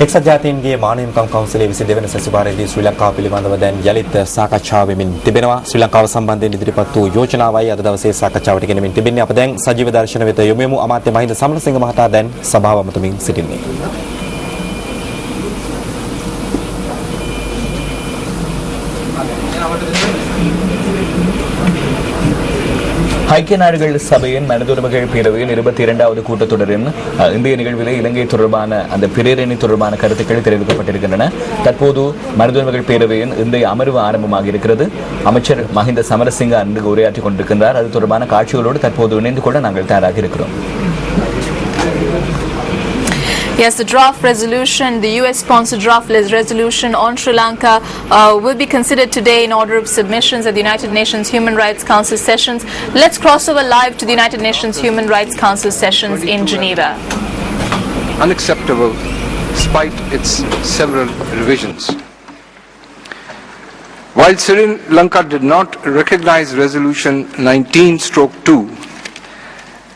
එක්සත් ජාතීන්ගේ මානව හිමිකම් කවුන්සිලයේ 22 වෙනි සැසිවාරයේදී ශ්‍රී ලංකාව පිළිබඳව දැන් යලිත් සාකච්ඡා වෙමින් තිබෙනවා. ශ්‍රී ලංකාව සම්බන්ධයෙන් ඉදිරිපත් වූ යෝජනාවයි අද දවසේ සාකච්ඡාවට ගෙනෙමින් තිබෙන්නේ. අප දැන් සජීව දර්ශන වෙත යොමු වෙමු. අමාත්‍ය මහින්ද සමරසිංහ මහතා දැන් සභාව අමතමින් සිටින්නේ. ஐக்கிய நாடுகள் சபையின் மனிதுரிமைகள் பேரவையின் 22வது கூட்டத்தொடரின் இந்திய நிகழ்வில் இலங்கை தொடர்பான அந்த பிரேரணை தொடர்பான கருத்துக்கள் தெரிவிக்கப்பட்டிருக்கின்றன. தற்போது மனிதுரிமைகள் பேரவையின் இன்றைய அமர்வு ஆரம்பமாக இருக்கிறது. அமைச்சர் மஹிந்த சமரசிங்க அன்று உரையாற்றிக் கொண்டிருக்கின்றார். அது தொடர்பான காட்சிகளோடு தற்போது இணைந்து கொள்ள நாங்கள் தயாராக இருக்கிறோம். Yes, the draft resolution, the US-sponsored draft resolution on Sri Lanka will be considered today in order of submissions at the United Nations Human Rights Council sessions. Let's cross over live to the United Nations Human Rights Council sessions in Geneva. Unacceptable despite its several revisions. While Sri Lanka did not recognize Resolution 19/2,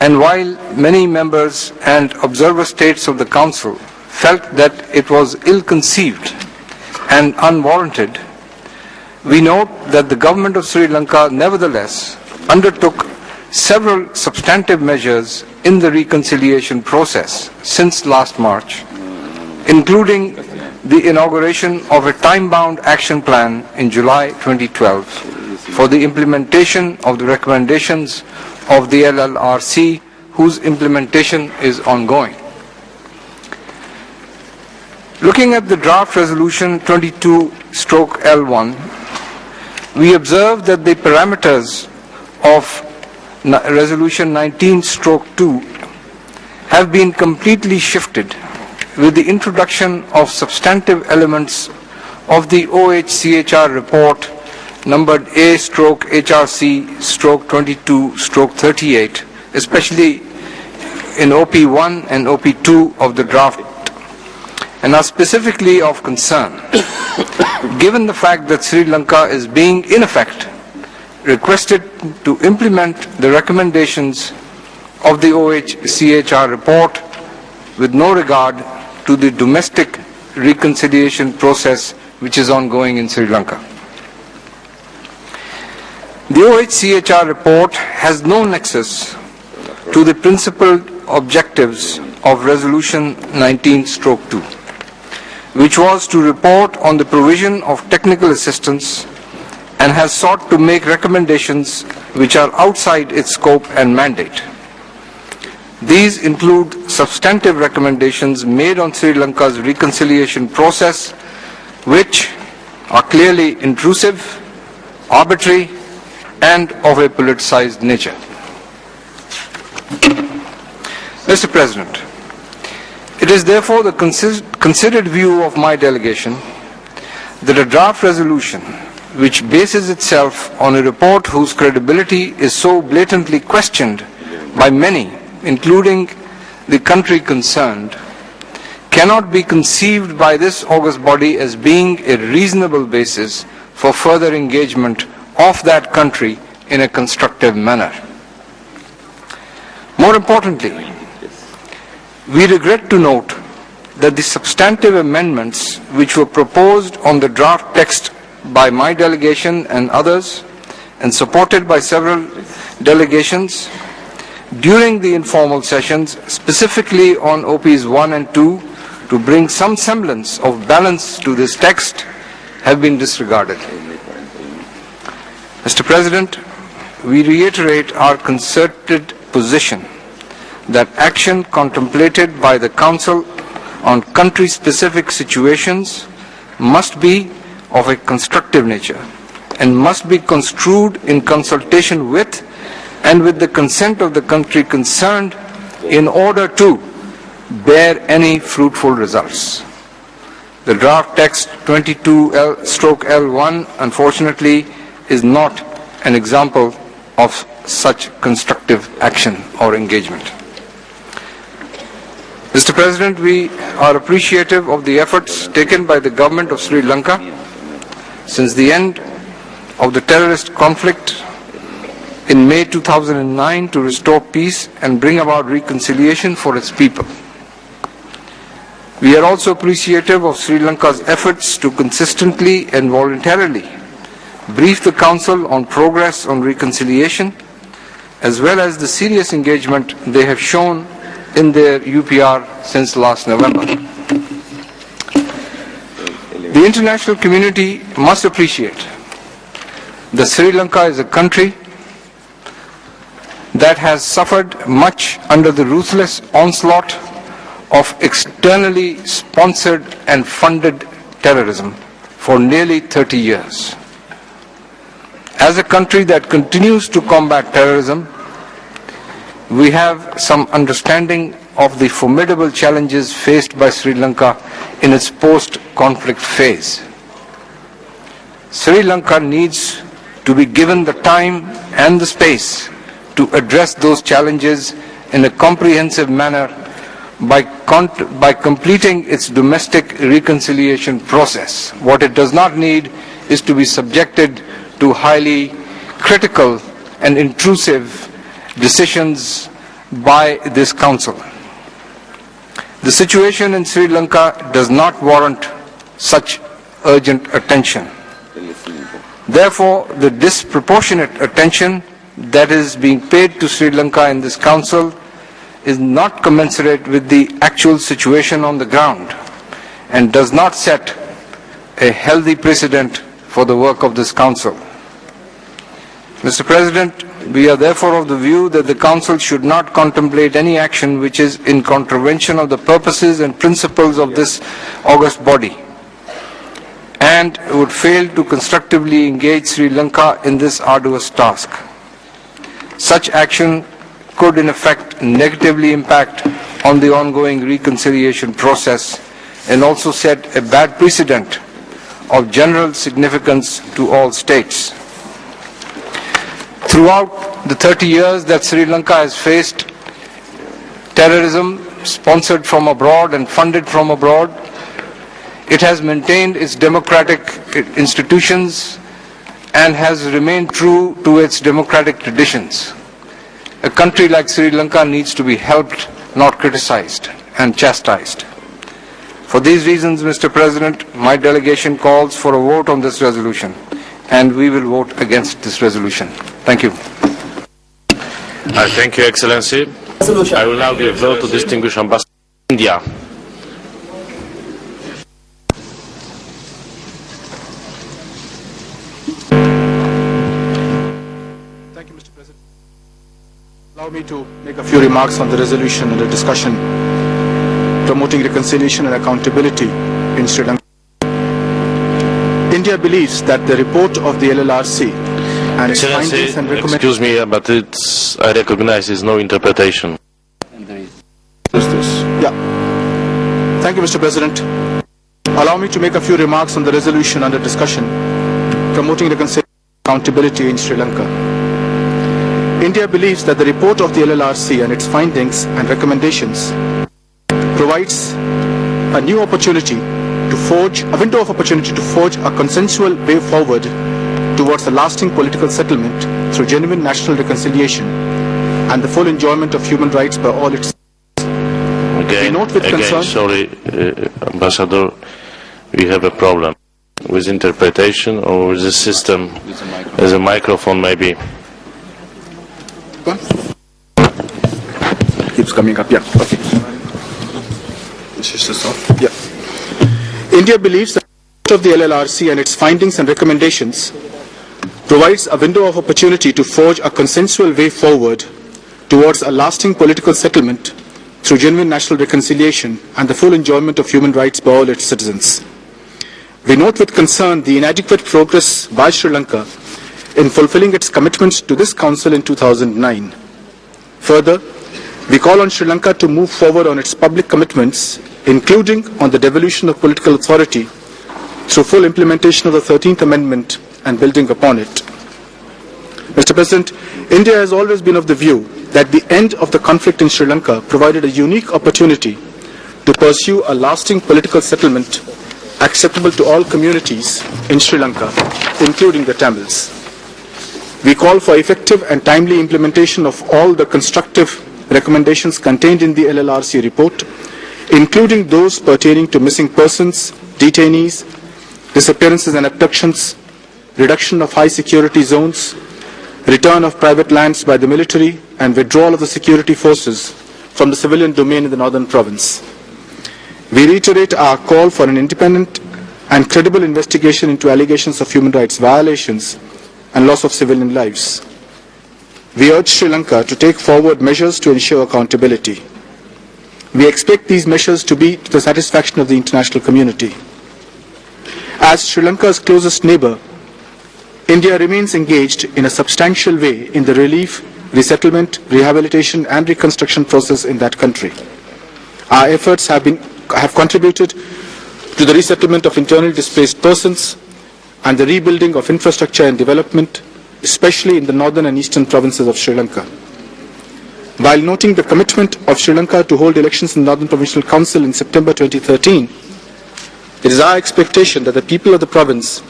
and while many members and observer states of the Council felt that it was ill-conceived and unwarranted, we note that the government of Sri Lanka nevertheless undertook several substantive measures in the reconciliation process since last March, including the inauguration of a time-bound action plan in July 2012 for the implementation of the recommendations of the UNHRC, whose implementation is ongoing. Looking at the draft resolution 22/L1, we observe that the parameters of resolution 19/2 have been completely shifted with the introduction of substantive elements of the OHCHR report numbered A/HRC/22/38, especially in OP1 and OP2 of the draft, and are specifically of concern, given the fact that Sri Lanka is being, in effect, requested to implement the recommendations of the OHCHR report with no regard to the domestic reconciliation process which is ongoing in Sri Lanka. The OHCHR report has no nexus to the principal objectives of Resolution 19/2, which was to report on the provision of technical assistance and has sought to make recommendations which are outside its scope and mandate. These include substantive recommendations made on Sri Lanka's reconciliation process, which are clearly intrusive, arbitrary, and of a politicized nature. Mr. President, it is therefore the considered view of my delegation that a draft resolution which bases itself on a report whose credibility is so blatantly questioned by many, including the country concerned, cannot be conceived by this august body as being a reasonable basis for further engagement of that country in a constructive manner. More importantly, we regret to note that the substantive amendments which were proposed on the draft text by my delegation and others, and supported by several delegations during the informal sessions, specifically on OPs 1 and 2, to bring some semblance of balance to this text, have been disregarded. Mr. President, we reiterate our concerted position that action contemplated by the Council on country-specific situations must be of a constructive nature and must be construed in consultation with and with the consent of the country concerned in order to bear any fruitful results. The draft text 22/L1 unfortunately is not an example of such constructive action or engagement. Mr. President, we are appreciative of the efforts taken by the government of Sri Lanka since the end of the terrorist conflict in May 2009 to restore peace and bring about reconciliation for its people. We are also appreciative of Sri Lanka's efforts to consistently and voluntarily brief the Council on progress on reconciliation, as well as the serious engagement they have shown in their UPR since last November. The international community must appreciate that Sri Lanka is a country that has suffered much under the ruthless onslaught of externally sponsored and funded terrorism for nearly 30 years. As a country that continues to combat terrorism, we have some understanding of the formidable challenges faced by Sri Lanka in its post-conflict phase. Sri Lanka needs to be given the time and the space to address those challenges in a comprehensive manner by completing its domestic reconciliation process. What it does not need is to be subjected to highly critical and intrusive decisions by this Council. The situation in Sri Lanka does not warrant such urgent attention. Therefore, the disproportionate attention that is being paid to Sri Lanka in this Council is not commensurate with the actual situation on the ground and does not set a healthy precedent for the work of this Council. Mr. President, we are therefore of the view that the Council should not contemplate any action which is in contravention of the purposes and principles of this august body and would fail to constructively engage Sri Lanka in this arduous task. Such action could in effect negatively impact on the ongoing reconciliation process and also set a bad precedent of general significance to all states. Throughout the 30 years that Sri Lanka has faced terrorism sponsored from abroad and funded from abroad, it has maintained its democratic institutions and has remained true to its democratic traditions. A country like Sri Lanka needs to be helped, not criticized and chastised. For these reasons, Mr. President, my delegation calls for a vote on this resolution, and we will vote against this resolution. Thank you. Thank you, Excellency. I will now give the floor to Distinguished Ambassador of India. Thank you, Mr. President. Allow me to make a few remarks on the resolution and the discussion promoting reconciliation and accountability in Sri Lanka. India believes that the report of the LLRC and its findings and recommendations... Excuse me, but I recognize there's no interpretation. Yeah. Thank you, Mr. President. Allow me to make a few remarks on the resolution under discussion promoting reconciliation and accountability in Sri Lanka. India believes that the report of the LLRC and its findings and recommendations provides a new opportunity to forge a window of opportunity to forge a consensual way forward towards a lasting political settlement through genuine national reconciliation and the full enjoyment of human rights by all its Sorry, Ambassador, we have a problem with interpretation or with the system. There's a microphone maybe. Keeps coming up, yeah. Okay. This is just off. Yeah. India believes that the report of the LLRC and its findings and recommendations provides a window of opportunity to forge a consensual way forward towards a lasting political settlement through genuine national reconciliation and the full enjoyment of human rights by all its citizens. We note with concern the inadequate progress by Sri Lanka in fulfilling its commitments to this Council in 2009. Further, we call on Sri Lanka to move forward on its public commitments, including on the devolution of political authority through full implementation of the 13th Amendment and building upon it. Mr. President, India has always been of the view that the end of the conflict in Sri Lanka provided a unique opportunity to pursue a lasting political settlement acceptable to all communities in Sri Lanka, including the Tamils. We call for effective and timely implementation of all the constructive recommendations contained in the LLRC report, including those pertaining to missing persons, detainees, disappearances and abductions, reduction of high security zones, return of private lands by the military, and withdrawal of the security forces from the civilian domain in the northern province. We reiterate our call for an independent and credible investigation into allegations of human rights violations and loss of civilian lives. We urge Sri Lanka to take forward measures to ensure accountability. We expect these measures to be to the satisfaction of the international community. As Sri Lanka's closest neighbor, India remains engaged in a substantial way in the relief, resettlement, rehabilitation and reconstruction process in that country. Our efforts have contributed to the resettlement of internally displaced persons and the rebuilding of infrastructure and development, especially in the northern and eastern provinces of Sri Lanka. While noting the commitment of Sri Lanka to hold elections in the Northern Provincial Council in September 2013, it is our expectation that the people of the province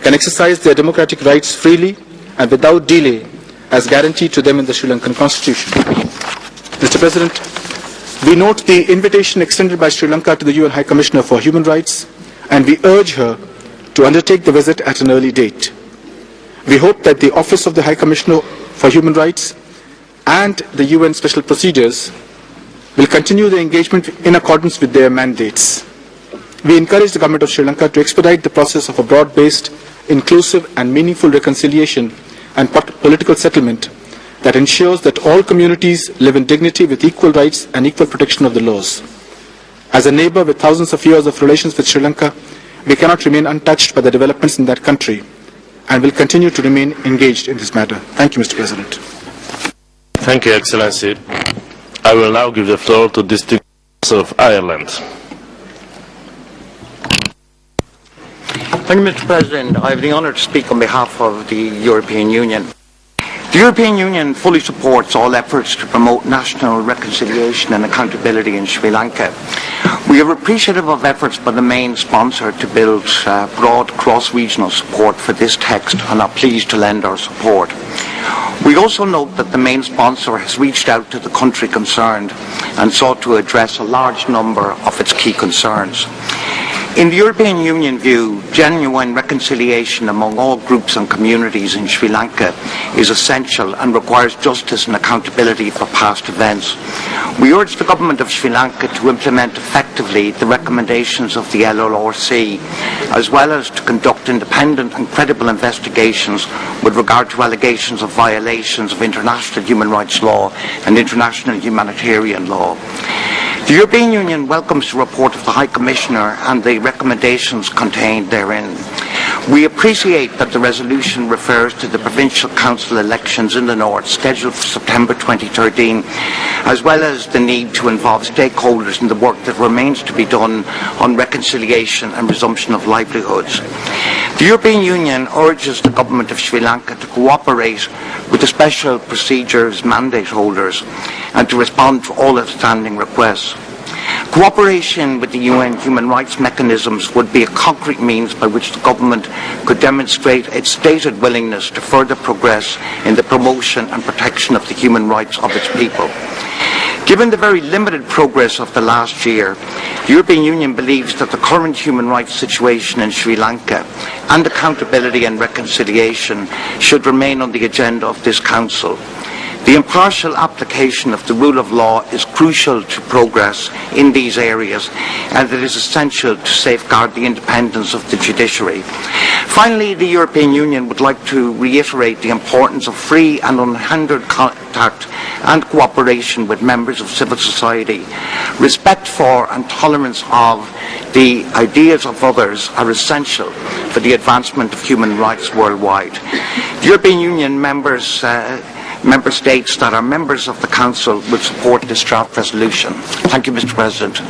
can exercise their democratic rights freely and without delay as guaranteed to them in the Sri Lankan Constitution. Mr. President, we note the invitation extended by Sri Lanka to the UN High Commissioner for Human Rights, and we urge her to undertake the visit at an early date. We hope that the Office of the High Commissioner for Human Rights and the UN Special Procedures will continue the engagement in accordance with their mandates. We encourage the Government of Sri Lanka to expedite the process of a broad-based, inclusive and meaningful reconciliation and political settlement that ensures that all communities live in dignity with equal rights and equal protection of the laws. As a neighbor with thousands of years of relations with Sri Lanka, we cannot remain untouched by the developments in that country and will continue to remain engaged in this matter. Thank you, Mr. President. Thank you, Excellency. I will now give the floor to the District of Ireland. Thank you, Mr. President. I have the honour to speak on behalf of the European Union. The European Union fully supports all efforts to promote national reconciliation and accountability in Sri Lanka. We are appreciative of efforts by the main sponsor to build broad cross-regional support for this text and are pleased to lend our support. We also note that the main sponsor has reached out to the country concerned and sought to address a large number of its key concerns. In the European Union view, genuine reconciliation among all groups and communities in Sri Lanka is essential and requires justice and accountability for past events. We urge the Government of Sri Lanka to implement effectively the recommendations of the LLRC, as well as to conduct independent and credible investigations with regard to allegations of violations of international human rights law and international humanitarian law. The European Union welcomes the report of the High Commissioner and the recommendations contained therein. We appreciate that the resolution refers to the Provincial Council elections in the North scheduled for September 2013, as well as the need to involve stakeholders in the work that remains to be done on reconciliation and resumption of livelihoods. The European Union urges the Government of Sri Lanka to cooperate with the Special Procedures mandate holders and to respond to all outstanding requests. Cooperation with the UN human rights mechanisms would be a concrete means by which the government could demonstrate its stated willingness to further progress in the promotion and protection of the human rights of its people. Given the very limited progress of the last year, the European Union believes that the current human rights situation in Sri Lanka and accountability and reconciliation should remain on the agenda of this Council. The impartial application of the rule of law is crucial to progress in these areas, and it is essential to safeguard the independence of the judiciary. Finally, the European Union would like to reiterate the importance of free and unhindered contact and cooperation with members of civil society. Respect for and tolerance of the ideas of others are essential for the advancement of human rights worldwide. The European Union member states that are members of the Council will support this draft resolution. Thank you, Mr. President.